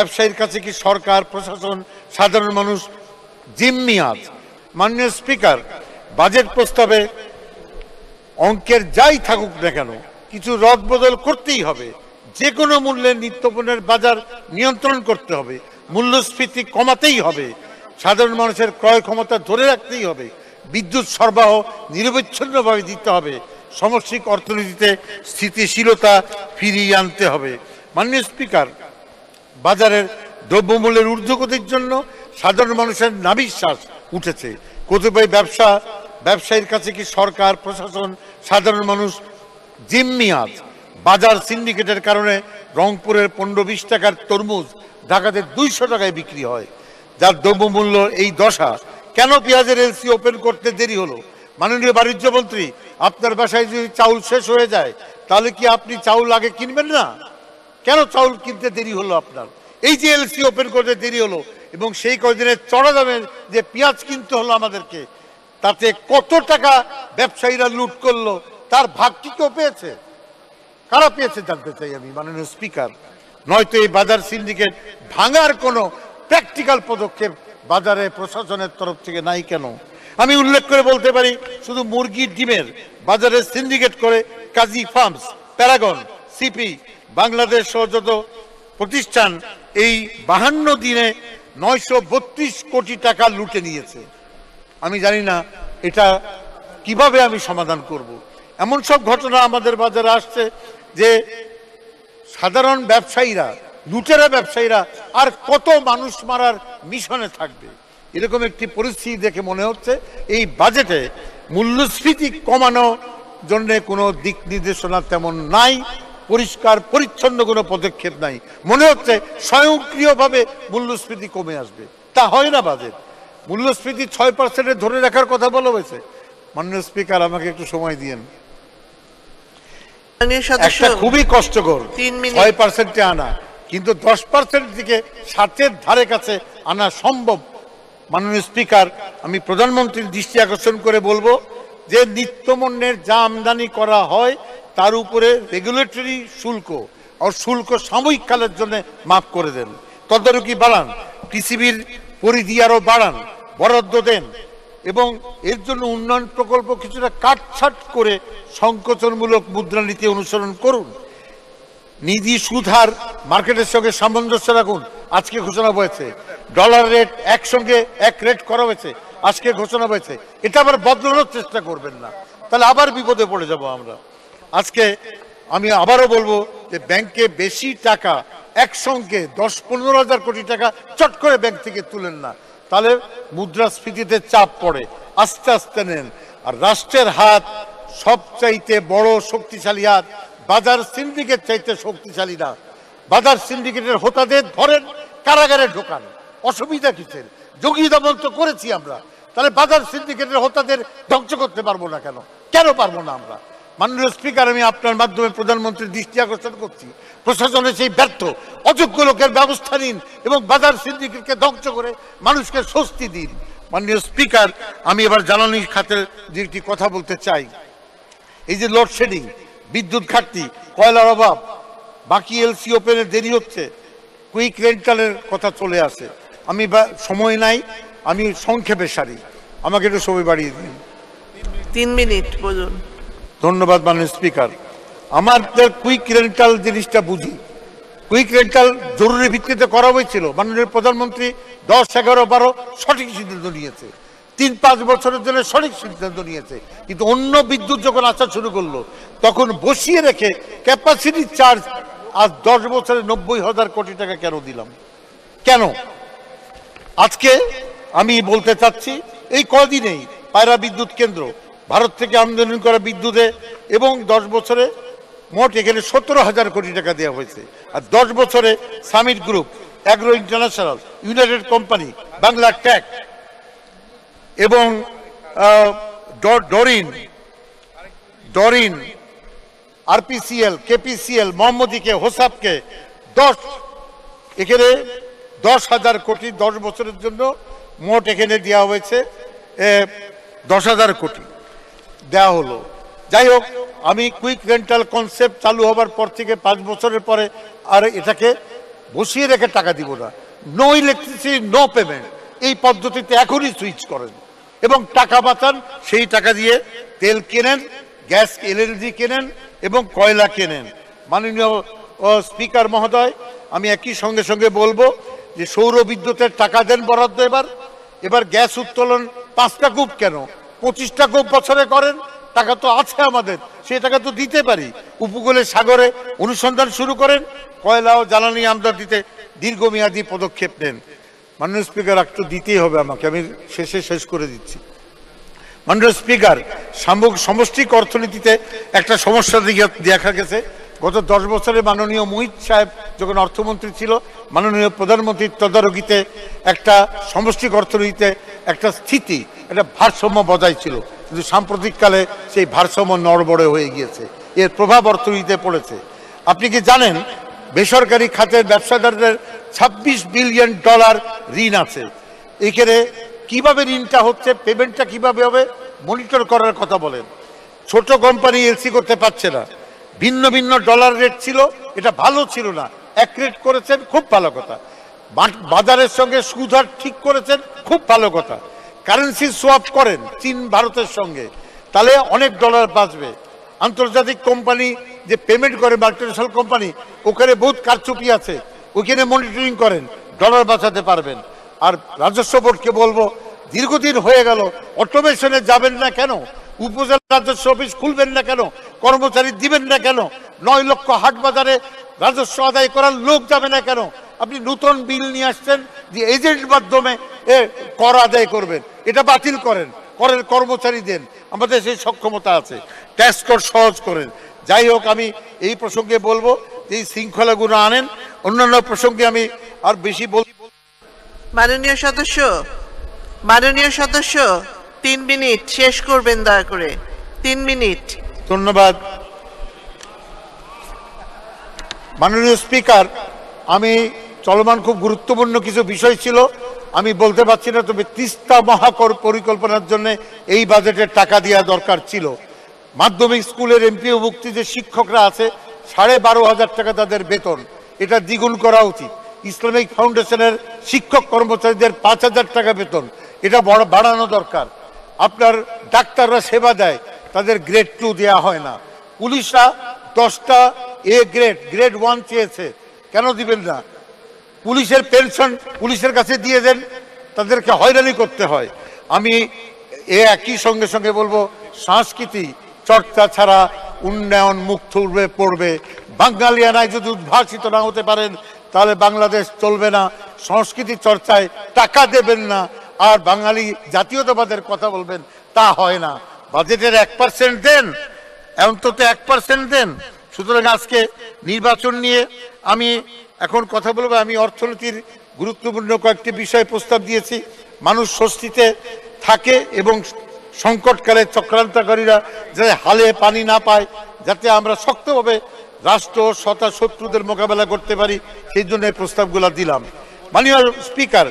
ব্যবসায়ীর কাছে কি সরকার, প্রশাসন, সাধারণ মানুষ জিম্মি আজ? মাননীয় স্পিকার, বাজেট প্রস্তাবে অঙ্কের যাই থাকুক না কেন কিছু রদবদল করতেই হবে। যে কোনো মূল্যে নিত্যপণ্যের বাজার নিয়ন্ত্রণ করতে হবে, মূল্যস্ফীতি কমাতেই হবে, সাধারণ মানুষের ক্রয় ক্ষমতা ধরে রাখতেই হবে, বিদ্যুৎ সরবরাহ নিরবচ্ছিন্নভাবে দিতে হবে, সামষ্টিক অর্থনীতিতে স্থিতিশীলতা ফিরিয়ে আনতে হবে। মাননীয় স্পিকার, বাজারের দ্রব্যমূল্যের ঊর্ধ্বগতির জন্য সাধারণ মানুষের নাভিশ্বাস উঠেছে। কতিপয় ব্যবসায়ীর কাছে কি সরকার, প্রশাসন, সাধারণ মানুষ জিম্মি আজ? বাজার সিন্ডিকেটের কারণে রংপুরের 15-20 টাকার তরমুজ ঢাকাতে 200 টাকায় বিক্রি হয়, যার দ্রব্যমূল্য এই দশা। কেন পেঁয়াজের এলসি ওপেন করতে দেরি হলো? মাননীয় বাণিজ্য মন্ত্রী, আপনার বাসায় যদি চাউল শেষ হয়ে যায় তাহলে কি আপনি চাউল আগে কিনবেন না? কেন চাউল কিনতে দেরি হলো আপনার? এই যে এলসি ওপেন করতে দেরি হলো এবং সেই কয়েকদিনের চড়া দামের যে পেঁয়াজ কিনতে হলো আমাদেরকে, তাতে কত টাকা ব্যবসায়ীরা লুট করলো, তার ভাগ কি কেউ পেয়েছে? কারা পেয়েছে জানতে চাই আমি মাননীয় স্পিকার। নয়তো এই বাজার সিন্ডিকেট ভাঙার কোনো প্র্যাকটিক্যাল পদক্ষেপ বাজারে প্রশাসনের তরফ থেকে নাই কেন? আমি উল্লেখ করে বলতে পারি, শুধু মুরগির ডিমের বাজারে সিন্ডিকেট করে কাজী ফার্মস, প্যারাগন, সিপি, বাংলাদেশ সহ যত প্রতিষ্ঠান এই 52 দিনে 932 কোটি টাকা লুটে নিয়েছে। আমি জানি না এটা কিভাবে আমি সমাধান করব। এমন সব ঘটনা আমাদের বাজারে আসছে যে সাধারণ ব্যবসায়ীরা, লুটেরা ব্যবসায়ীরা আর কত মানুষ মারার মিশনে থাকবে। এরকম একটি পরিস্থিতি দেখে মনে হচ্ছে এই বাজেটে মূল্যস্ফীতি কমানোর জন্য কোনো দিক নির্দেশনা তেমন নাই, পরিষ্কার পরিচ্ছন্ন কোনো পদক্ষেপ নাই। মনে হচ্ছে স্বয়ংক্রিয়ভাবে মূল্যস্ফীতি কমে আসবে, তা হয় না। বাজেট মূল্যস্ফীতি 6% ধরে রাখার কথা বলা হয়েছে। মাননীয় স্পিকার, আমাকে একটু সময় দিয়েন। একটা খুবই কষ্টকর 6% আনা, কিন্তু 10% দিকে 7-এর ধারে কাছে আনা সম্ভব। মাননীয় স্পিকার, আমি প্রধানমন্ত্রীর দৃষ্টি আকর্ষণ করে বলবো যে নিত্যপণ্যের যা আমদানি করা হয় তার উপরে রেগুলেটরি শুল্ক আর শুল্ক সাময়িক কালের জন্য মাফ করে দেন, তদারকি বাড়ান, পিসিবির পরিধি আরো বাড়ান, বরাদ্দ দেন এবং এর জন্য উন্নয়ন প্রকল্প কিছুটা কাটছাট করে সংকোচনমূলক মুদ্রানীতি অনুসরণ করুন। নিধি সুদ হার মার্কেটের সঙ্গে সামঞ্জস্য রাখুন। আজকে ঘোষণা হয়েছে ডলার রেট একসঙ্গে এক রেট করা হয়েছে, আজকে ঘোষণা হয়েছে। এটা আবার বদলানোর চেষ্টা করবেন না, তাহলে আবার বিপদে পড়ে যাব আমরা। আজকে আমি আবারও বলবো যে ব্যাংকে বেশি টাকা একসঙ্গে 10-15 হাজার কোটি টাকা চট করে ব্যাংক থেকে তুলেন না, তাহলে মুদ্রাস্ফীতিতে চাপ পড়ে। আস্তে আস্তে নেন। আর রাষ্ট্রের হাত সবচাইতে বড় শক্তিশালী হাত, বাজার সিন্ডিকেট চাইতে শক্তিশালী না। বাজার সিন্ডিকেটের হোতাদের ধরেন, কারাগারে ঢোকান, অসুবিধা কিসের? যোগী দমন তো করেছি আমরা, তাহলে বাজার সিন্ডিকেটের হোতাদের ধ্বংস করতে পারবো না কেন? কেন পারবো না আমরা? মাননীয় স্পিকার, আমি আপনার মাধ্যমে প্রধানমন্ত্রীর দৃষ্টি আকর্ষণ করছি, প্রশাসনের সেই ব্যর্থ অযোগ্য লোকের ব্যবস্থা নিন এবং বাজার সিন্ডিকেটকে ধ্বংস করে মানুষকে স্বস্তি দিন। মাননীয় স্পিকার, আমি এবার জ্বালানি খাতের যে একটি কথা বলতে চাই। এই যে লোডশেডিং, বিদ্যুৎ ঘাটতি, কয়লার অভাব, বাকি এলসি ওপেনের দেরি হচ্ছে, কুইক রেন্টালের কথা চলে আসে। আমি সময় নাই, আমি সংক্ষেপে সারি, আমাকে একটু সময় বাড়িয়ে দিন। 3 মিনিট বলুন। ধন্যবাদ মাননীয় স্পিকার। আমাদের কুইক রেন্টাল জিনিসটা বুঝি। কুইক রেন্টাল জরুরি ভিত্তিতে করা হয়েছিল, মাননীয় প্রধানমন্ত্রী 10, 11, 12 সঠিক সিদ্ধান্ত নিয়েছে, 3-5 বছরের জন্য সঠিক সিদ্ধান্ত নিয়েছে। কিন্তু অন্য বিদ্যুৎ যখন আসা শুরু করলো তখন বসিয়ে রেখে ক্যাপাসিটি চার্জ আজ 10 বছরে 90,000 কোটি টাকা কেন দিলাম? কেন? আজকে আমি বলতে চাচ্ছি, এই কদিনেই পায়রা বিদ্যুৎ কেন্দ্র ভারত থেকে আমদানি করা বিদ্যুতে এবং 10 বছরে মোট এখানে 17,000 কোটি টাকা দেওয়া হয়েছে। আর 10 বছরে Summit Group, Agro International, United Company, Bangla ট্যাক এবং ডরিন, আরপিসিএল, কেপিসিএল, মোহাম্মদীকে, হোসাবকে এখানে 10,000 কোটি 10 বছরের জন্য মোট এখানে দেওয়া হয়েছে 10,000 কোটি দেওয়া হলো। যাই হোক, আমি কুইক রেন্টাল কনসেপ্ট চালু হবার পর থেকে 5 বছরের পরে আর এটাকে বসিয়ে রেখে টাকা দিব না, নো ইলেকট্রিসিটি নো পেমেন্ট, এই পদ্ধতিতে এখনই সুইচ করেন এবং টাকা বাঁচান। সেই টাকা দিয়ে তেল কেনেন, গ্যাস এলএনজি কেনেন এবং কয়লা কেনেন। মাননীয় স্পিকার মহোদয়, আমি একই সঙ্গে সঙ্গে বলবো যে সৌর বিদ্যুতের টাকা দেন বরাদ্দ। এবার গ্যাস উত্তোলন 5টা কূপ কেন 25টা কূপ বছরে করেন, টাকা তো আছে আমাদের, সেই টাকা তো দিতে পারি। উপকূলের সাগরে অনুসন্ধান শুরু করেন, কয়লা ও জ্বালানি আমদানিতে দীর্ঘমেয়াদী পদক্ষেপ নেন। মাননীয় স্পিকার, একটু দিতেই হবে আমাকে, আমি শেষ করে দিচ্ছি। মাননীয় স্পিকার, সমষ্টিক অর্থনীতিতে একটা সমস্যা দেখা গেছে। গত 10 বছরে মাননীয় মুহিত সাহেব যখন অর্থমন্ত্রী ছিল, মাননীয় প্রধানমন্ত্রীর তদারকিতে একটা সমষ্টিক অর্থনীতিতে একটা স্থিতি, একটা ভারসাম্য বজায় ছিল, কিন্তু সাম্প্রতিককালে সেই ভারসাম্য নড়বড়ে হয়ে গিয়েছে, এর প্রভাব অর্থনীতিতে পড়েছে। আপনি কি জানেন বেসরকারি খাতের ব্যবসাদারদের $26 বিলিয়ন ঋণ আছে? এখানে কিভাবে ঋণটা হচ্ছে, পেমেন্টটা কিভাবে হবে, মনিটর করার কথা বলেন। ছোট কোম্পানি এলসি করতে পারছে না, ভিন্ন ভিন্ন ডলার রেট ছিল, এটা ভালো ছিল না, এক রেট করেছেন, খুব ভালো কথা। বাজারের সঙ্গে সুদ হার ঠিক করেছেন, খুব ভালো কথা। কারেন্সি সোয়াপ করেন চীন ভারতের সঙ্গে, তাহলে অনেক ডলার বাঁচবে। আন্তর্জাতিক কোম্পানি যে পেমেন্ট করে, মাল্টিন্যাশনাল কোম্পানি, ওখানে বহুত কারচুপি আছে, ওইখানে মনিটরিং করেন, ডলার বাঁচাতে পারবেন। আর রাজস্ব বোর্ডকে বলবো, দীর্ঘদিন হয়ে গেল, অটোমেশনে যাবেন না কেন? উপজেলা রাজস্ব অফিস খুলবেন না কেন? কর্মচারী দিবেন না কেন? 9 লক্ষ হাট বাজারে রাজস্ব আদায় করার লোক যাবে না কেন? আপনি নতুন বিল নিয়ে আসছেন যে এজেন্ট মাধ্যমে কর আদায় করবেন, এটা বাতিল করেন, করের কর্মচারী দেন, আমাদের সেই সক্ষমতা আছে, ট্যাক্স কর সহজ করেন। যাই হোক, আমি এই প্রসঙ্গে বলবো যে এই শৃঙ্খলাগুলো আনেন। অন্যান্য প্রসঙ্গে আমি আর বেশি মাননীয় সদস্য 3 মিনিট শেষ করবেন দয়া করে, 3 মিনিট। ধন্যবাদ। মাননীয় স্পিকার, আমি চলমান খুব গুরুত্বপূর্ণ কিছু বিষয় ছিল, আমি বলতে পারছি না, তবে তিস্তা মহাকর পরিকল্পনার জন্য এই বাজেটের টাকা দেওয়া দরকার ছিল। মাধ্যমিক স্কুলের এমপিওভুক্তি যে শিক্ষকরা আছে, 12,500 টাকা তাদের বেতন, এটা দ্বিগুণ করা উচিত। ইসলামিক ফাউন্ডেশনের শিক্ষক কর্মচারীদের 5,000 টাকা বেতন, এটা বাড়ানো দরকার। আপনার ডাক্তাররা সেবা দেয়, তাদের গ্রেড 2 দেওয়া হয় না। পুলিশরা 10টা গ্রেড 1 চেয়েছে, কেন দিবেন না? পুলিশের পেনশন পুলিশের কাছে দিয়ে দেন, তাদেরকে হয়রানি করতে হয়। আমি একই সঙ্গে সঙ্গে বলবো, সংস্কৃতি চর্চা ছাড়া উন্নয়ন মুখ থুবড়ে পড়বে। বাঙালিয়ানায় যদি উদ্ভাসিত না হতে পারেন, তাহলে বাংলাদেশ চলবে না। সংস্কৃতি চর্চায় টাকা দেবেন না, আর বাঙালি জাতীয়তাবাদের কথা বলবেন, তা হয় না। বাজেটের 1% দেন, অন্তত 1% দেন। সুতরাং আজকে নির্বাচন নিয়ে আমি এখন কথা বলবো। আমি অর্থনীতির গুরুত্বপূর্ণ কয়েকটি বিষয় প্রস্তাব দিয়েছি। মানুষ স্বস্তিতে থাকে এবং সংকটকালে চক্রান্তকারীরা যাতে হালে পানি না পায়, যাতে আমরা শক্তভাবে রাষ্ট্র শত্রুদের মোকাবেলা করতে পারি, সেই জন্য এই প্রস্তাবগুলো দিলাম। মাননীয় স্পিকার,